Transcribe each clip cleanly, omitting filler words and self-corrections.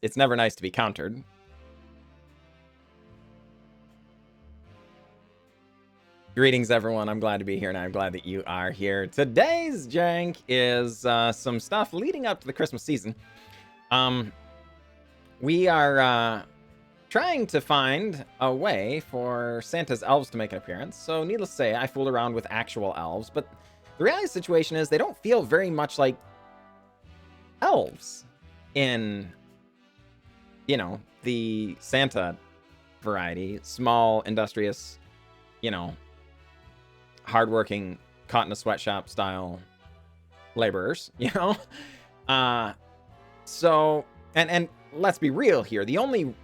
It's never nice to be countered. Greetings, everyone. I'm glad to be here, and I'm glad that you are here. Today's jank is some stuff leading up to the Christmas season. We are trying to find a way for Santa's elves to make an appearance. So, needless to say, I fooled around with actual elves, but the reality of the situation is they don't feel very much like elves in, you know, the Santa variety. Small, industrious, you know, hardworking, caught in a sweatshop style laborers, you know? So, and let's be real here. The only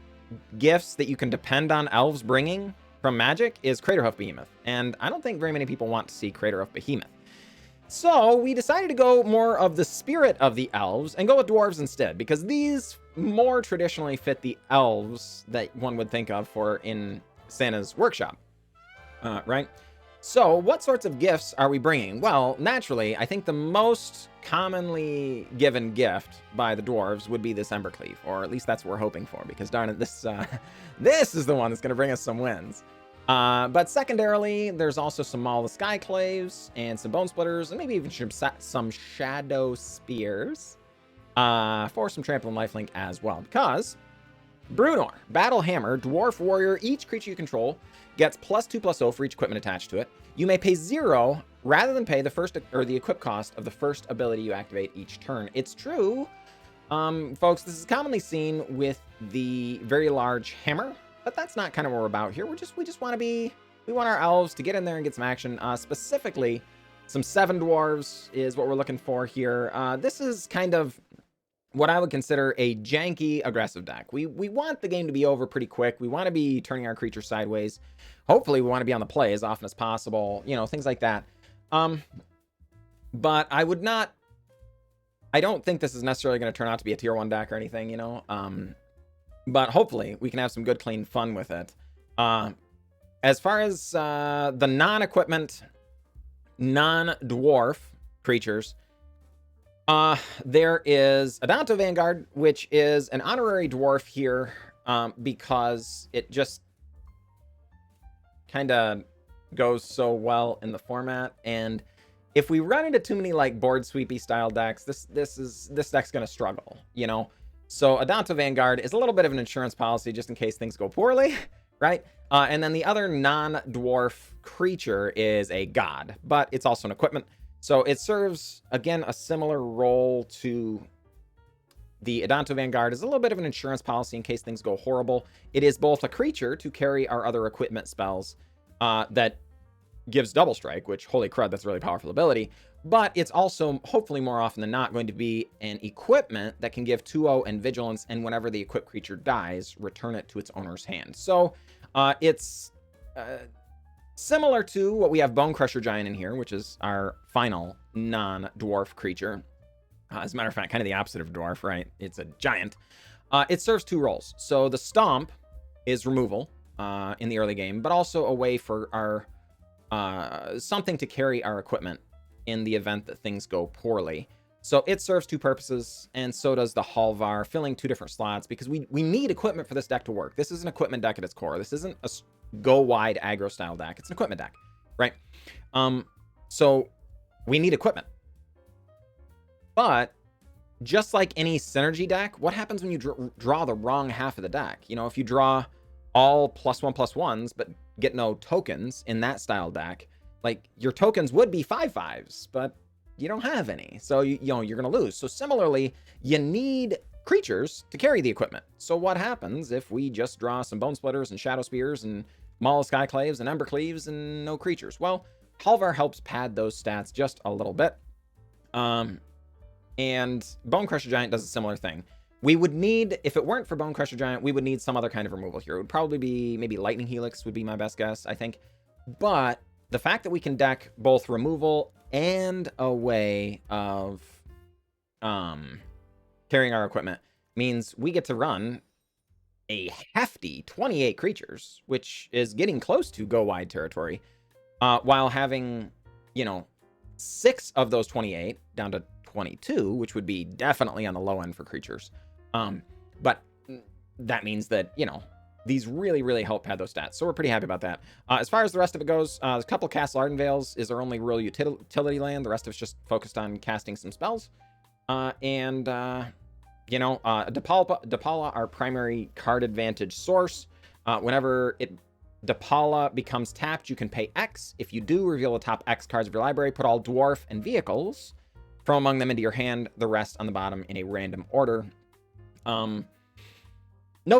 gifts that you can depend on elves bringing from Magic is Craterhoof Behemoth. And I don't think very many people want to see Craterhoof Behemoth. So we decided to go more of the spirit of the elves and go with dwarves instead, because these more traditionally fit the elves that one would think of for in Santa's workshop, right? So what sorts of gifts are we bringing? Well, naturally, I think the most commonly given gift by the dwarves would be this Embercleave, or at least that's what we're hoping for, because darn it, this is the one that's going to bring us some wins. But secondarily, there's also some Maul the Skyclaves and some Bonesplitters, and maybe even some Shadowspears for some Trample and Lifelink as well, because Bruenor Battlehammer, Dwarf Warrior, each creature you control gets +2/+0 for each equipment attached to it. You may pay 0 rather than pay the first or the equip cost of the first ability you activate each turn. It's true, folks, this is commonly seen with the very large hammer, but that's not kind of what we're about here. We just want we want our elves to get in there and get some action. Specifically, some Seven Dwarves is what we're looking for here. This is kind of what I would consider a janky aggressive deck. We want the game to be over pretty quick. We want to be turning our creatures sideways. Hopefully we want to be on the play as often as possible, you know, things like that. But I don't think this is necessarily going to turn out to be a tier 1 deck or anything, you know. But hopefully we can have some good, clean fun with it. As far as the non-equipment, non-dwarf creatures, there is Adanto Vanguard, which is an honorary dwarf here, because it just kind of goes so well in the format. And if we run into too many like board sweepy style decks, this deck's gonna struggle, you know. So Adanto Vanguard is a little bit of an insurance policy just in case things go poorly, right? And then the other non-dwarf creature is a god, but it's also an equipment. So it serves, again, a similar role to the Adanto Vanguard, is a little bit of an insurance policy in case things go horrible. It is both a creature to carry our other equipment spells that gives double strike, which, holy crud, that's a really powerful ability. But it's also, hopefully more often than not, going to be an equipment that can give 2/0 and vigilance, and whenever the equipped creature dies, return it to its owner's hand. So it's similar to what we have Bonecrusher Giant in here, which is our final non-dwarf creature. As a matter of fact, kind of the opposite of dwarf, right? It's a giant. It serves 2 roles. So the Stomp is removal in the early game, but also a way for our something to carry our equipment in the event that things go poorly. So it serves 2 purposes, and so does the Halvar, filling 2 different slots, because we need equipment for this deck to work. This is an equipment deck at its core. This isn't a go wide aggro style deck. It's an equipment deck, right? So we need equipment. But just like any synergy deck, what happens when you draw the wrong half of the deck? You know, if you draw all +1/+1s but get no tokens in that style deck, like your tokens would be 5/5s, but you don't have any, so you know you're gonna lose. So similarly, you need creatures to carry the equipment. So what happens if we just draw some Bonesplitters and Shadowspears and Maul Skyclaves and Embercleaves and no creatures? Well, Halvar helps pad those stats just a little bit. And Bonecrusher Giant does a similar thing. We would need, if it weren't for Bonecrusher Giant, we would need some other kind of removal here. It would probably be maybe Lightning Helix would be my best guess, I think. But the fact that we can deck both removal and a way of carrying our equipment means we get to run a hefty 28 creatures, which is getting close to go wide territory, while having, you know, 6 of those 28 down to 22, which would be definitely on the low end for creatures, But that means that, you know, these really, really help pad those stats. So we're pretty happy about that. As far as the rest of it goes, a couple Castle Ardenvales is our only real utility land. The rest of it's just focused on casting some spells. You know, Depala, our primary card advantage source. Whenever Depala becomes tapped, you can pay X. If you do, reveal the top X cards of your library, put all dwarf and vehicles from among them into your hand, the rest on the bottom in a random order. No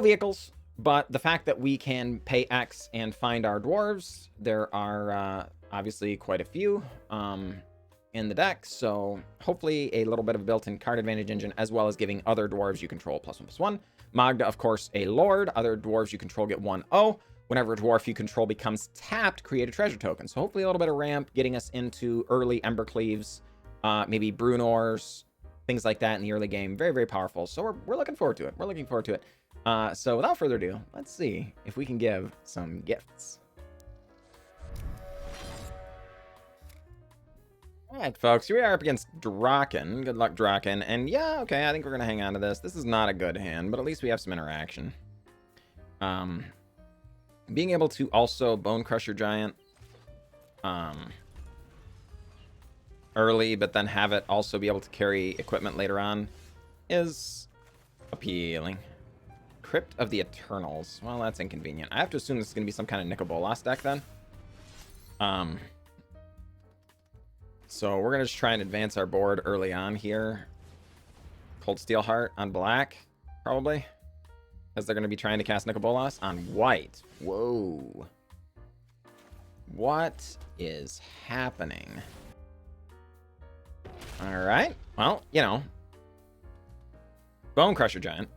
vehicles, but the fact that we can pay X and find our dwarves, there are obviously quite a few in the deck, so hopefully a little bit of a built-in card advantage engine, as well as giving other dwarves you control +1/+1. Magda, of course, a lord. Other dwarves you control get 1/0. Whenever a dwarf you control becomes tapped, create a treasure token. So hopefully a little bit of ramp, getting us into early Embercleaves, maybe Bruenors, things like that in the early game. Very, very powerful. So we're looking forward to it. We're looking forward to it. So without further ado, let's see if we can give some gifts. All right, folks, here we are up against Draken. Good luck, Draken. And yeah, okay, I think we're going to hang on to this. This is not a good hand, but at least we have some interaction. Being able to also Bonecrusher Giant early, but then have it also be able to carry equipment later on is appealing. Crypt of the Eternals. Well, that's inconvenient. I have to assume this is going to be some kind of Nicobolas deck then. So we're going to just try and advance our board early on here. Cold Steel Heart on black, probably. Because they're going to be trying to cast Nicobolas on white. Whoa. What is happening? Alright. Well, you know. Bonecrusher Giant.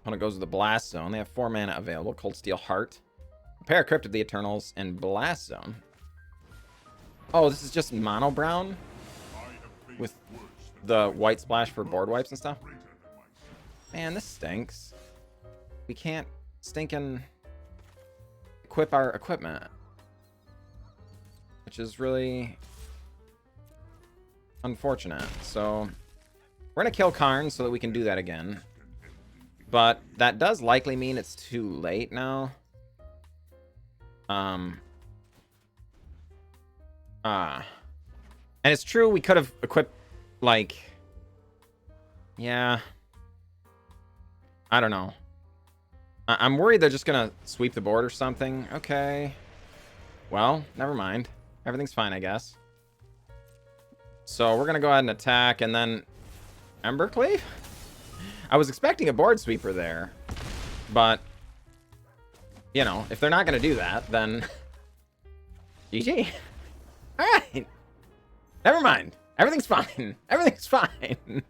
Opponent goes with the Blast Zone. They have 4 mana available. Cold Steel Heart. Prepare Crypt of the Eternals and Blast Zone. Oh, this is just mono brown? With the white splash for board wipes and stuff? Man, this stinks. We can't stinking equip our equipment. Which is really unfortunate. So, we're going to kill Karn so that we can do that again. But that does likely mean it's too late now. And it's true, we could have equipped, like... Yeah. I don't know. I'm worried they're just gonna sweep the board or something. Okay. Well, never mind. Everything's fine, I guess. So we're gonna go ahead and attack, and then... Embercleave? I was expecting a board sweeper there. But... You know, if they're not gonna do that, then... GG. Alright. Never mind. Everything's fine. Everything's fine.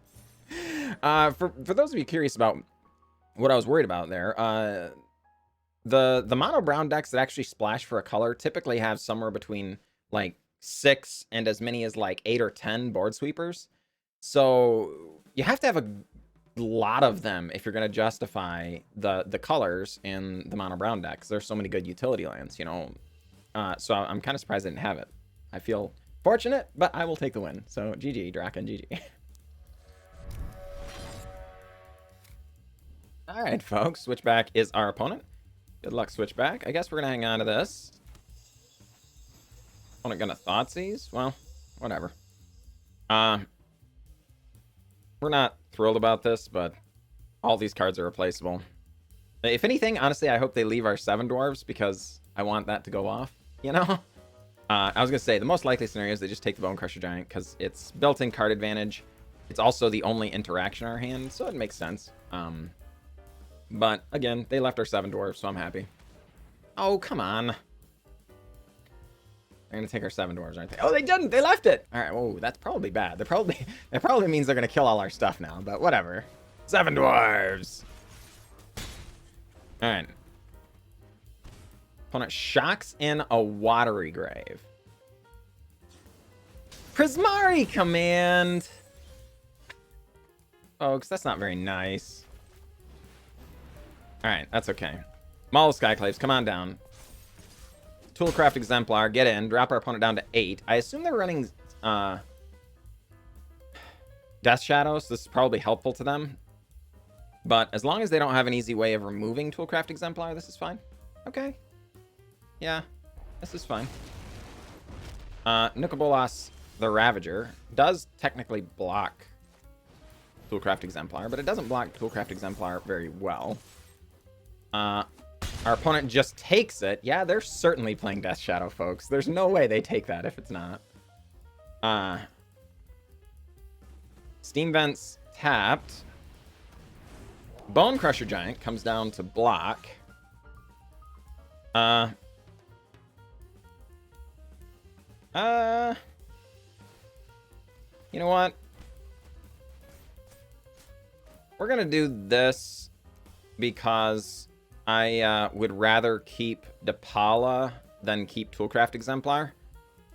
For those of you curious about what I was worried about there, the mono brown decks that actually splash for a color typically have somewhere between like 6 and as many as like 8 or 10 board sweepers. So you have to have a lot of them if you're going to justify the colors in the mono brown decks. There's so many good utility lands, you know. So I'm kind of surprised I didn't have it. I feel fortunate, but I will take the win. So GG, Draken, GG. All right, folks. Switchback is our opponent. Good luck, Switchback. I guess we're going to hang on to this. Opponent going to Thoughtseize? Well, whatever. We're not thrilled about this, but all these cards are replaceable. If anything, honestly, I hope they leave our Seven Dwarves because I want that to go off, you know? I was going to say, the most likely scenario is they just take the Bonecrusher Giant because it's built-in card advantage. It's also the only interaction in our hand, so it makes sense. But, again, they left our Seven Dwarves, so I'm happy. Oh, come on. They're going to take our Seven Dwarves, aren't they? Oh, they didn't! They left it! Alright, whoa, that's probably bad. That probably means they're going to kill all our stuff now, but whatever. Seven Dwarves! Alright. Opponent shocks in a Watery Grave. Prismari Command! Folks, that's not very nice. Alright, that's okay. Maul Skyclaves, come on down. Toolcraft Exemplar, get in. Drop our opponent down to 8. I assume they're running Death Shadows. This is probably helpful to them. But as long as they don't have an easy way of removing Toolcraft Exemplar, this is fine. Okay. Yeah, this is fine. Nukabolas the Ravager does technically block Toolcraft Exemplar, but it doesn't block Toolcraft Exemplar very well. Our opponent just takes it. Yeah, they're certainly playing Death Shadow, folks. There's no way they take that if it's not. Steam Vents tapped. Bonecrusher Giant comes down to block. You know what? We're gonna do this because I would rather keep Depala than keep Toolcraft Exemplar.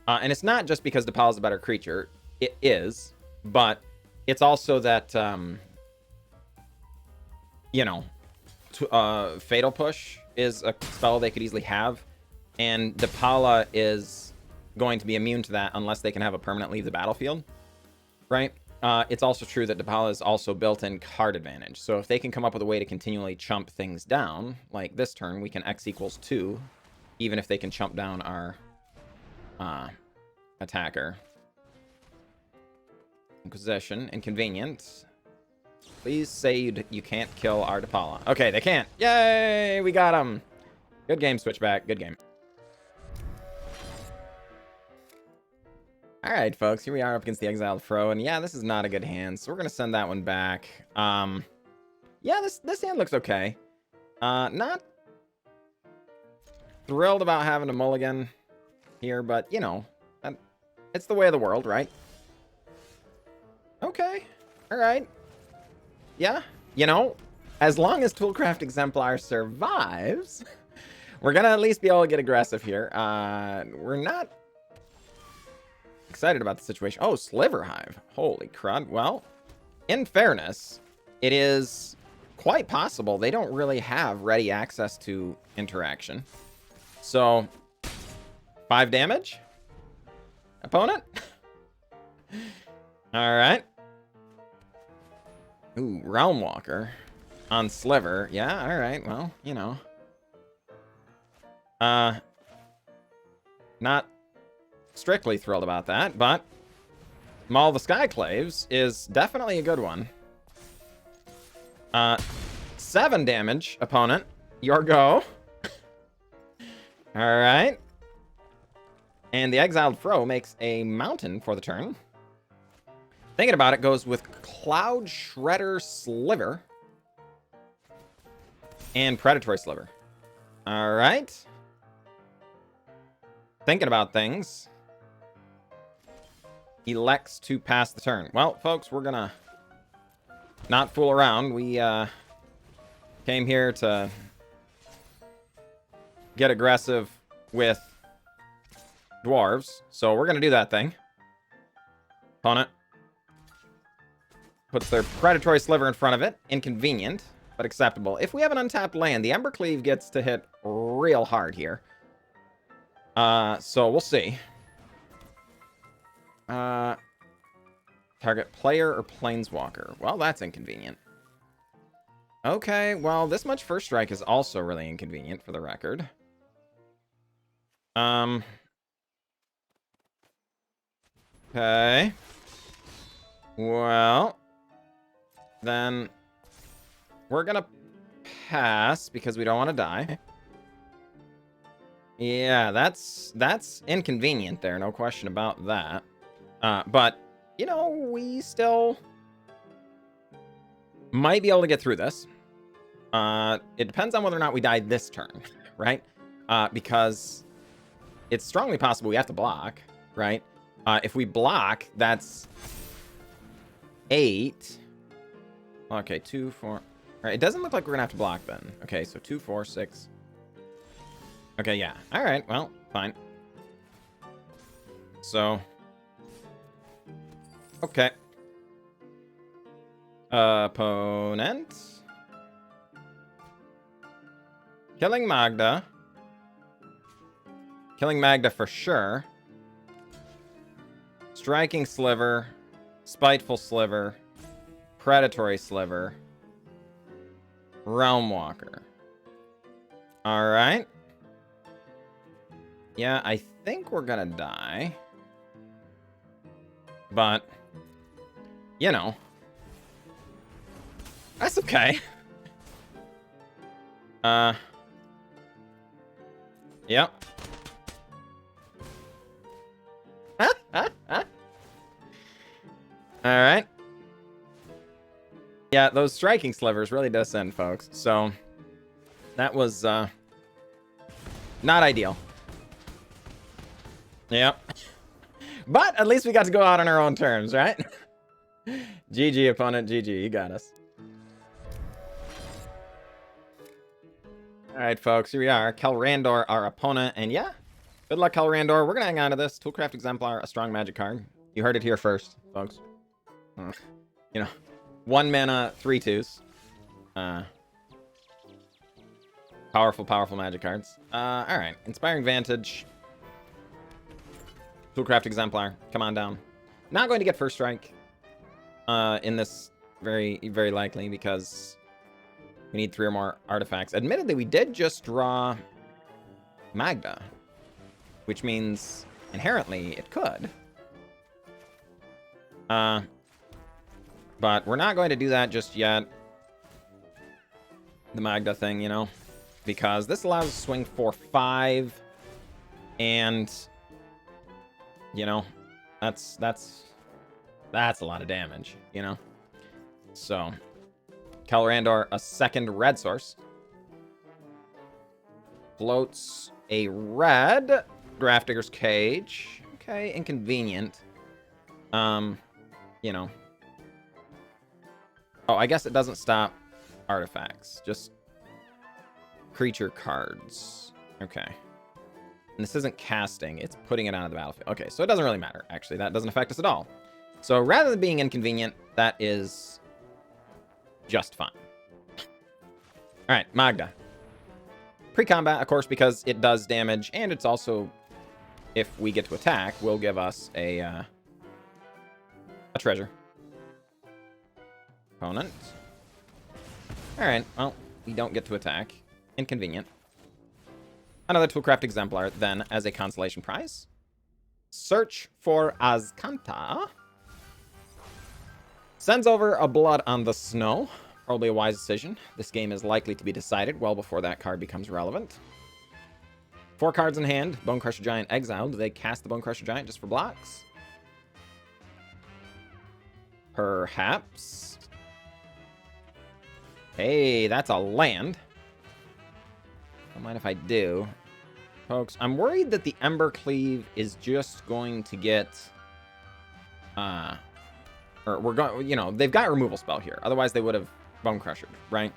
And it's not just because Depala's a better creature. It is, but it's also that, you know, Fatal Push is a spell they could easily have, and Depala is going to be immune to that unless they can have a permanent leave the battlefield, right? It's also true that Depala is also built-in card advantage. So if they can come up with a way to continually chump things down, like this turn, we can X equals 2, even if they can chump down our attacker. Inquisition, inconvenient. Please say you can't kill our Depala. Okay, they can't. Yay, we got him. Good game, Switchback. Good game. All right, folks, here we are up against the Exiled Fro, and yeah, this is not a good hand, so we're gonna send that one back. Yeah, this hand looks okay. Not thrilled about having a mulligan here, but you know, it's the way of the world, right? Okay, all right. Yeah, you know, as long as Toolcraft Exemplar survives, we're gonna at least be able to get aggressive here. We're not excited about the situation. Oh, Sliver Hive. Holy crud. Well, in fairness, it is quite possible they don't really have ready access to interaction. So, 5 damage? Opponent? Alright. Ooh, Realm Walker on Sliver. Yeah, alright. Well, you know. Not strictly thrilled about that, but Maul the Skyclaves is definitely a good one. 7 damage, opponent. Your go. Alright. And the Exiled Fro makes a mountain for the turn. Thinking about it, goes with Cloud Shredder Sliver and Predatory Sliver. Alright. Thinking about things. Elects to pass the turn. Well, folks, we're gonna not fool around. We came here to get aggressive with dwarves, so we're gonna do that thing. Opponent puts their Predatory Sliver in front of it. Inconvenient, but acceptable. If we have an untapped land, the Embercleave gets to hit real hard here. So we'll see. Target player or planeswalker. Well, that's inconvenient. Okay, well, this much first strike is also really inconvenient for the record. Okay. Well, then we're gonna pass because we don't want to die. Yeah, that's inconvenient there, no question about that. But, you know, we still might be able to get through this. It depends on whether or not we die this turn, right? Because it's strongly possible we have to block, right? If we block, that's 8. Okay, 2, 4. All right, it doesn't look like we're gonna have to block then. Okay, so 2, 4, 6. Okay, yeah. All right, well, fine. So, okay. Opponent. Killing Magda. Killing Magda for sure. Striking Sliver. Spiteful Sliver. Predatory Sliver. Realm Walker. All right. Yeah, I think we're gonna die. But, you know, that's okay. Yep. All right. Yeah, those striking slivers really does send, folks. So that was not ideal. Yep. But at least we got to go out on our own terms, right? GG, opponent. GG. You got us. All right, folks. Here we are. Kelrandor, our opponent. And yeah, good luck, Kelrandor. We're going to hang on to this. Toolcraft Exemplar, a strong magic card. You heard it here first, folks. You know, 1 mana, 3/2s. Powerful magic cards. All right. Inspiring Vantage. Toolcraft Exemplar. Come on down. Not going to get first strike in this very likely because we need 3 or more artifacts. Admittedly, we did just draw Magda, which means inherently it could. But we're not going to do that just yet. The Magda thing, you know, because this allows us to swing for 5, and you know, that's a lot of damage, you know. So, Kelrandor, a second red source, floats a red Grafdigger's Cage. Okay, inconvenient. You know. Oh, I guess it doesn't stop artifacts, just creature cards. Okay. And this isn't casting, it's putting it onto the battlefield. Okay, so it doesn't really matter, actually. That doesn't affect us at all. So rather than being inconvenient, that is just fine. All right, Magda. Pre-combat, of course, because it does damage, and it's also, if we get to attack, will give us a treasure. Opponent. Alright, well, we don't get to attack. Inconvenient. Another Toolcraft Exemplar, then, as a consolation prize. Search for Azcanta. Sends over a Blood on the Snow. Probably a wise decision. This game is likely to be decided well before that card becomes relevant. 4 cards in hand. Bonecrusher Giant exiled. Do they cast the Bonecrusher Giant just for blocks? Perhaps. Hey, that's a land. Don't mind if I do. Folks, I'm worried that the Embercleave is just going to get... or we're going... You know, they've got a removal spell here. Otherwise, they would have Bonecrusher, right?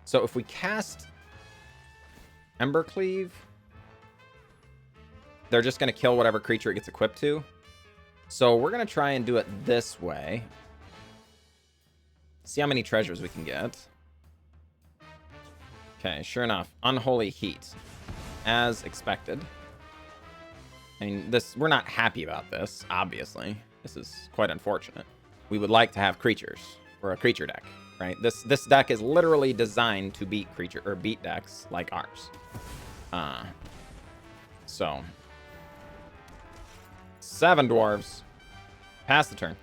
So if we cast Embercleave, they're just going to kill whatever creature it gets equipped to. So we're going to try and do it this way. See how many treasures we can get. Okay, sure enough. Unholy Heat. As expected. I mean, we're not happy about this, obviously. This is quite unfortunate. We would like to have creatures, or a creature deck, right? This deck is literally designed to beat beat decks like ours. So 7 Dwarves. Pass the turn.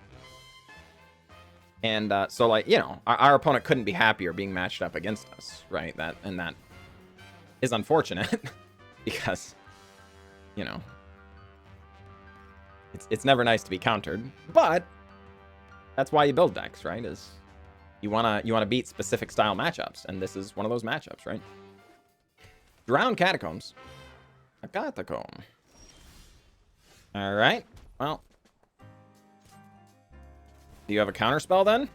And so, like, you know, our opponent couldn't be happier being matched up against us, right? That is unfortunate because, you know, it's never nice to be countered, but that's why you build decks, right? Is you wanna beat specific style matchups, and this is one of those matchups, right? Drowned Catacombs. Agatacomb. All right. Well. Do you have a counterspell then?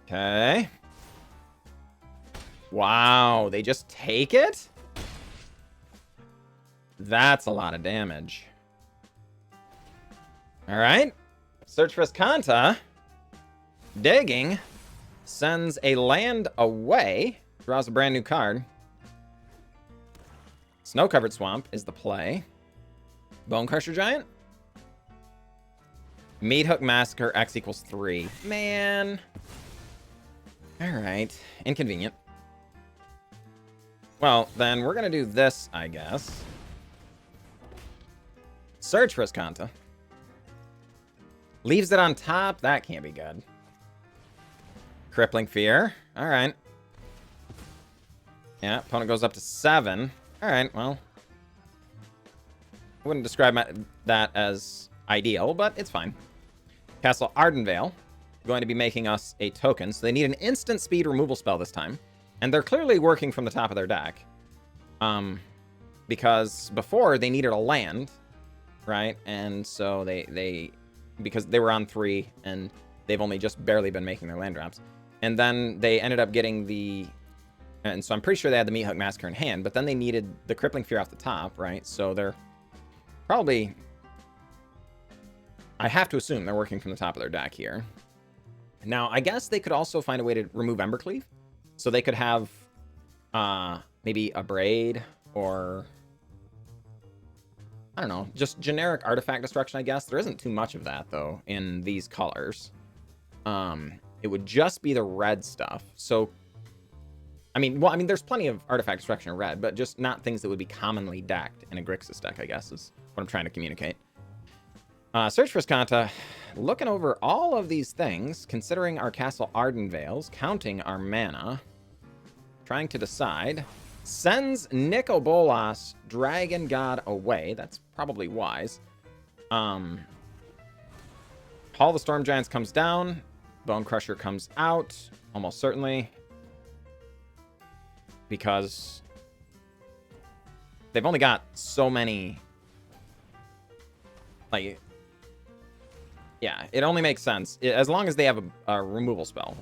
Okay. Wow, they just take it? That's a lot of damage. All right. Search for Azcanta. Digging. Sends a land away. Draws a brand new card. Snow-covered Swamp is the play. Bonecrusher Giant. Meathook Massacre, X = 3. Man. Alright. Inconvenient. Well, then we're gonna do this, I guess. Search for Skanta. Leaves it on top? That can't be good. Crippling Fear. Alright. Yeah, opponent goes up to 7. Alright, well. I wouldn't describe that as ideal, but it's fine. Castle Ardenvale. Going to be making us a token, so they need an instant speed removal spell this time. And they're clearly working from the top of their deck. Because before, they needed a land, right? And so because they were on 3, and they've only just barely been making their land drops. And then they ended up getting and so I'm pretty sure they had the Meat Hook Massacre in hand, but then they needed the Crippling Fear off the top, right? So they're probably, I have to assume they're working from the top of their deck here. Now, I guess they could also find a way to remove Embercleave. So they could have maybe a Braid or, I don't know, just generic artifact destruction, I guess. There isn't too much of that, though, in these colors. It would just be the red stuff. So, I mean, there's plenty of artifact destruction in red, but just not things that would be commonly decked in a Grixis deck, I guess, is what I'm trying to communicate. Search for Skanta. Looking over all of these things, considering our Castle Ardenvales, counting our mana, trying to decide, sends Nikobolas, Dragon God, away. That's probably wise. Hall of the Storm Giants comes down. Bonecrusher comes out, almost certainly. Because they've only got so many, like, yeah, it only makes sense as long as they have a removal spell.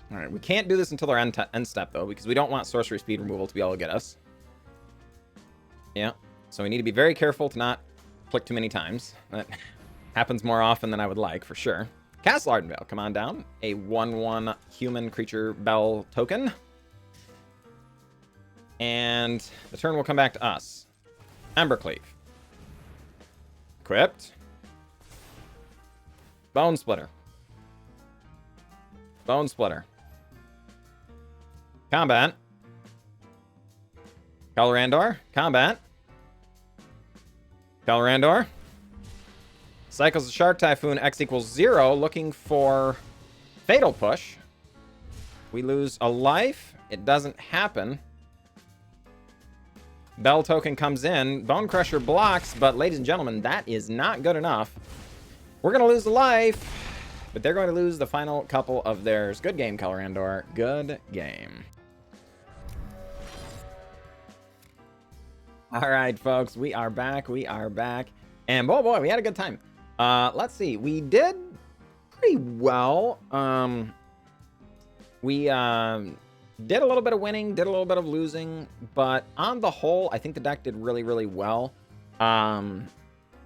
All right, we can't do this until their end step, though, because we don't want sorcery speed removal to be able to get us. Yeah, so we need to be very careful to not click too many times. That happens more often than I would like, for sure. Castle Ardenvale, come on down. A 1/1 human creature bell token. And the turn will come back to us. Embercleave. Equipped. Bonesplitter. Bonesplitter. Combat. Calrandor. Combat. Calrandor. Cycles the Shark Typhoon, X equals 0, looking for Fatal Push. We lose a life. It doesn't happen. Bell token comes in. Bonecrusher blocks, but ladies and gentlemen, that is not good enough. We're going to lose a life, but they're going to lose the final couple of theirs. Good game, Calrandor. Good game. All right, folks, we are back. We are back. And boy, we had a good time. Let's see. We did pretty well. We did a little bit of winning, did a little bit of losing, but on the whole, I think the deck did really, really well.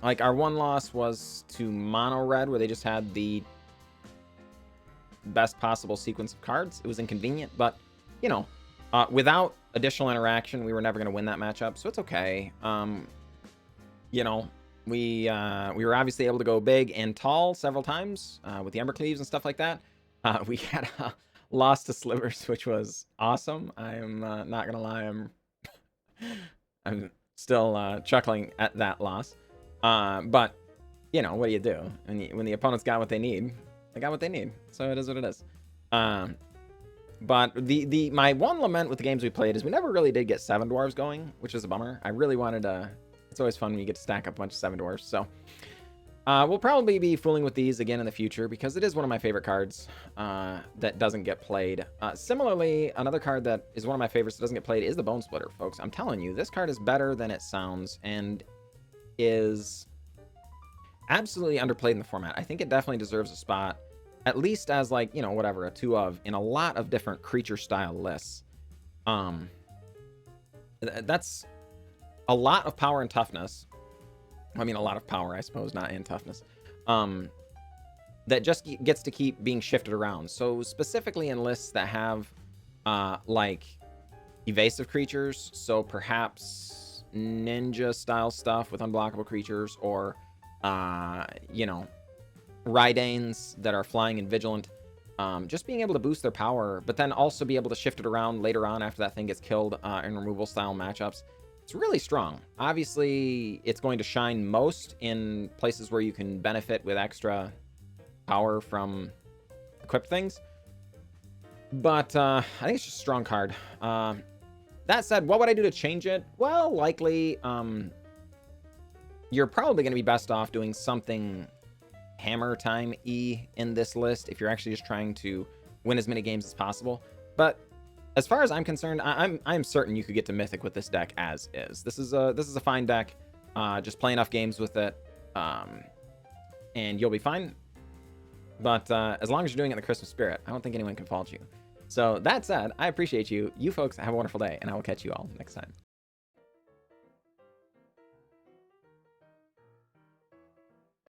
Like, our one loss was to Mono Red, where they just had the best possible sequence of cards. It was inconvenient, but, you know, without additional interaction, we were never going to win that matchup, so it's okay. You know, we were obviously able to go big and tall several times with the Embercleaves and stuff like that. We had a loss to Slivers, which was awesome. I'm not going to lie, I'm still chuckling at that loss. But, you know, what do you do? When the opponent's got what they need, they got what they need. So it is what it is. But my one lament with the games we played is we never really did get Seven Dwarves going, which is a bummer. I really wanted to. It's always fun when you get to stack up a bunch of Seven Dwarves. So we'll probably be fooling with these again in the future because it is one of my favorite cards that doesn't get played. Similarly, another card that is one of my favorites that doesn't get played is the Bonesplitter, folks. I'm telling you, this card is better than it sounds and is absolutely underplayed in the format. I think it definitely deserves a spot, at least as, like, you know, whatever, a 2 of in a lot of different creature style lists. That's a lot of power and toughness. I mean, a lot of power, I suppose, not in toughness. That just gets to keep being shifted around. So specifically in lists that have like evasive creatures, so perhaps ninja style stuff with unblockable creatures, or you know, Ridanes that are flying and vigilant. just being able to boost their power, but then also be able to shift it around later on after that thing gets killed in removal style matchups. It's really strong. Obviously, it's going to shine most in places where you can benefit with extra power from equipped things. But I think it's just a strong card. That said, what would I do to change it? Well, likely, you're probably going to be best off doing something hammer time-y in this list if you're actually just trying to win as many games as possible. But as far as I'm concerned, I'm certain you could get to Mythic with this deck as is. This is a fine deck. Just play enough games with it, and you'll be fine. But as long as you're doing it in the Christmas spirit, I don't think anyone can fault you. So that said, I appreciate you. You folks have a wonderful day, and I will catch you all next time.